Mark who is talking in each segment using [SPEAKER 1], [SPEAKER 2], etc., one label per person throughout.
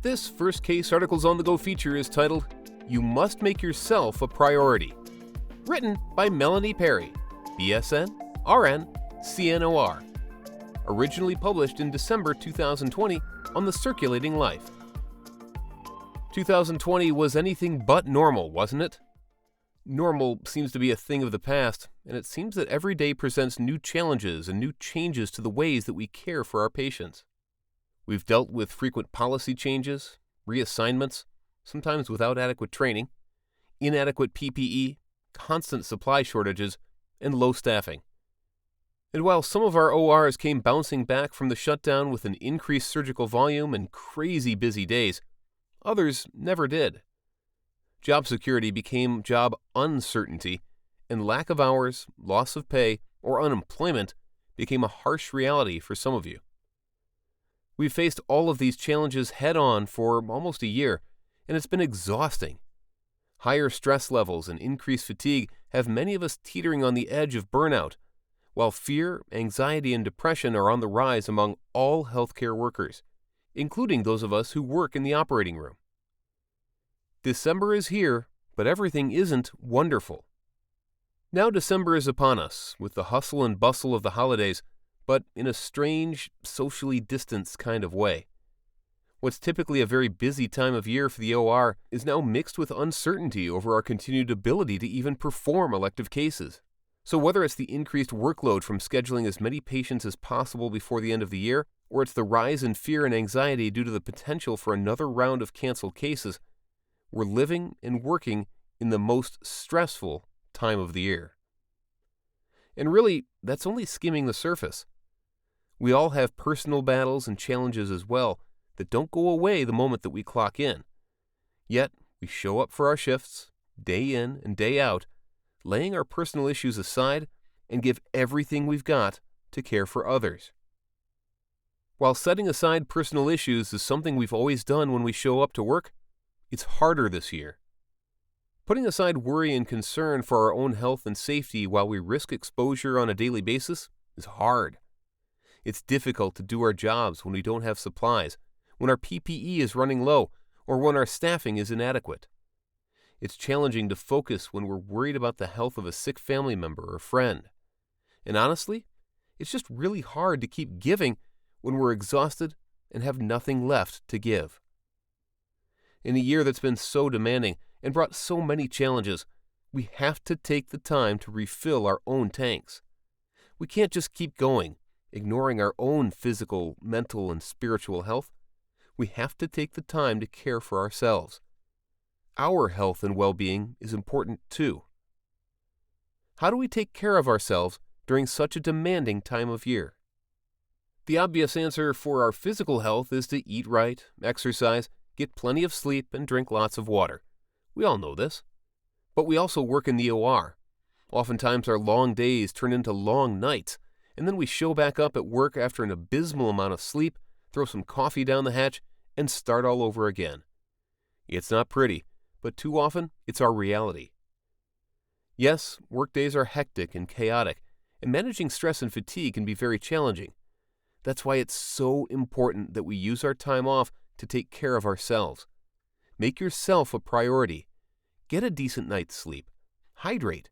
[SPEAKER 1] This first case Articles on the Go feature is titled, You Must Make Yourself a Priority. Written by Melanie Perry, BSN, RN, CNOR. Originally published in December 2020 on the Circulating Life. 2020 was anything but normal, wasn't it? Normal seems to be a thing of the past, and it seems that every day presents new challenges and new changes to the ways that we care for our patients. We've dealt with frequent policy changes, reassignments, sometimes without adequate training, inadequate PPE, constant supply shortages, and low staffing. And while some of our ORs came bouncing back from the shutdown with an increased surgical volume and crazy busy days, others never did. Job security became job uncertainty, and lack of hours, loss of pay, or unemployment became a harsh reality for some of you. We've faced all of these challenges head-on for almost a year, and it's been exhausting. Higher stress levels and increased fatigue have many of us teetering on the edge of burnout, while fear, anxiety, and depression are on the rise among all healthcare workers, including those of us who work in the operating room. December is here, but everything isn't wonderful. Now December is upon us, with the hustle and bustle of the holidays, but in a strange, socially distanced kind of way. What's typically a very busy time of year for the OR is now mixed with uncertainty over our continued ability to even perform elective cases. So whether it's the increased workload from scheduling as many patients as possible before the end of the year, or it's the rise in fear and anxiety due to the potential for another round of canceled cases, we're living and working in the most stressful time of the year. And really, that's only skimming the surface. We all have personal battles and challenges as well that don't go away the moment that we clock in. Yet, we show up for our shifts, day in and day out, laying our personal issues aside and give everything we've got to care for others. While setting aside personal issues is something we've always done when we show up to work, it's harder this year. Putting aside worry and concern for our own health and safety while we risk exposure on a daily basis is hard. It's difficult to do our jobs when we don't have supplies, when our PPE is running low, or when our staffing is inadequate. It's challenging to focus when we're worried about the health of a sick family member or friend. And honestly, it's just really hard to keep giving when we're exhausted and have nothing left to give. In a year that's been so demanding and brought so many challenges, we have to take the time to refill our own tanks. We can't just keep going, ignoring our own physical, mental, and spiritual health. We have to take the time to care for ourselves. Our health and well-being is important too. How do we take care of ourselves during such a demanding time of year? The obvious answer for our physical health is to eat right, exercise, get plenty of sleep, and drink lots of water. We all know this. But we also work in the OR. Oftentimes our long days turn into long nights, and then we show back up at work after an abysmal amount of sleep, throw some coffee down the hatch, and start all over again. It's not pretty, but too often it's our reality. Yes, workdays are hectic and chaotic, and managing stress and fatigue can be very challenging. That's why it's so important that we use our time off to take care of ourselves. Make yourself a priority. Get a decent night's sleep. Hydrate.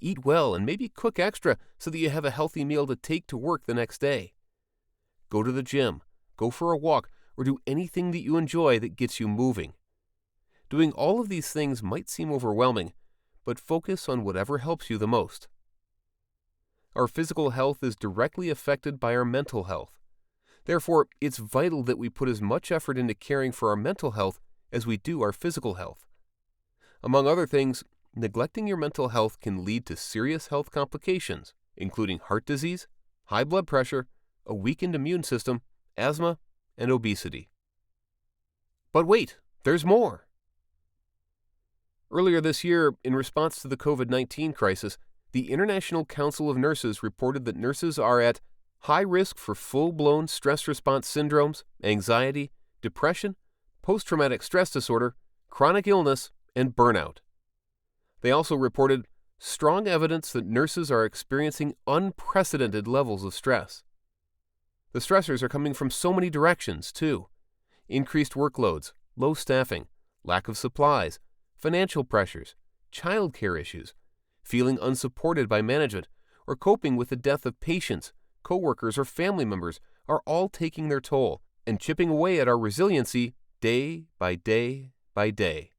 [SPEAKER 1] Eat well and maybe cook extra so that you have a healthy meal to take to work the next day. Go to the gym, go for a walk, or do anything that you enjoy that gets you moving. Doing all of these things might seem overwhelming, but focus on whatever helps you the most. Our physical health is directly affected by our mental health. Therefore, it's vital that we put as much effort into caring for our mental health as we do our physical health. Among other things, neglecting your mental health can lead to serious health complications, including heart disease, high blood pressure, a weakened immune system, asthma, and obesity. But wait, there's more. Earlier this year, in response to the COVID-19 crisis, the International Council of Nurses reported that nurses are at high risk for full-blown stress response syndromes, anxiety, depression, post-traumatic stress disorder, chronic illness, and burnout. They also reported strong evidence that nurses are experiencing unprecedented levels of stress. The stressors are coming from so many directions, too. Increased workloads, low staffing, lack of supplies, financial pressures, childcare issues, feeling unsupported by management, or coping with the death of patients, coworkers, or family members are all taking their toll and chipping away at our resiliency day by day by day.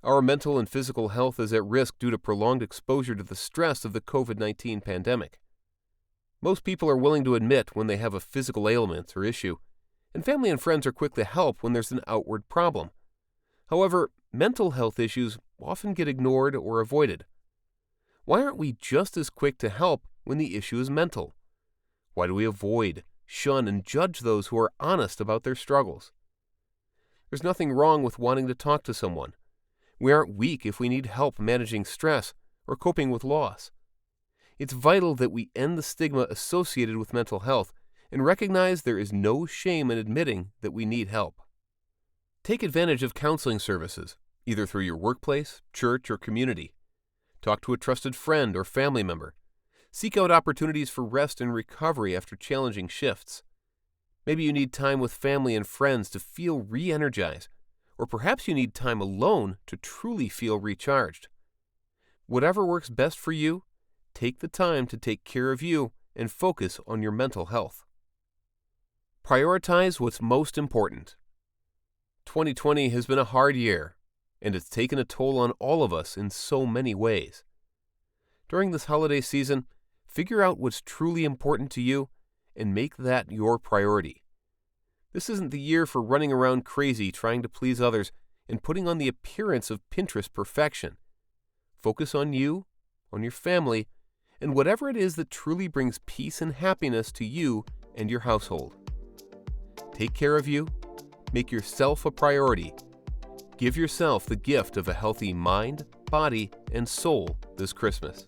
[SPEAKER 1] Our mental and physical health is at risk due to prolonged exposure to the stress of the COVID-19 pandemic. Most people are willing to admit when they have a physical ailment or issue, and family and friends are quick to help when there's an outward problem. However, mental health issues often get ignored or avoided. Why aren't we just as quick to help when the issue is mental? Why do we avoid, shun, and judge those who are honest about their struggles? There's nothing wrong with wanting to talk to someone. We aren't weak if we need help managing stress or coping with loss. It's vital that we end the stigma associated with mental health and recognize there is no shame in admitting that we need help. Take advantage of counseling services, either through your workplace, church, or community. Talk to a trusted friend or family member. Seek out opportunities for rest and recovery after challenging shifts. Maybe you need time with family and friends to feel re-energized, or perhaps you need time alone to truly feel recharged. Whatever works best for you, take the time to take care of you and focus on your mental health. Prioritize what's most important. 2020 has been a hard year, and it's taken a toll on all of us in so many ways. During this holiday season, figure out what's truly important to you and make that your priority. This isn't the year for running around crazy trying to please others and putting on the appearance of Pinterest perfection. Focus on you, on your family, and whatever it is that truly brings peace and happiness to you and your household. Take care of you. Make yourself a priority. Give yourself the gift of a healthy mind, body, and soul this Christmas.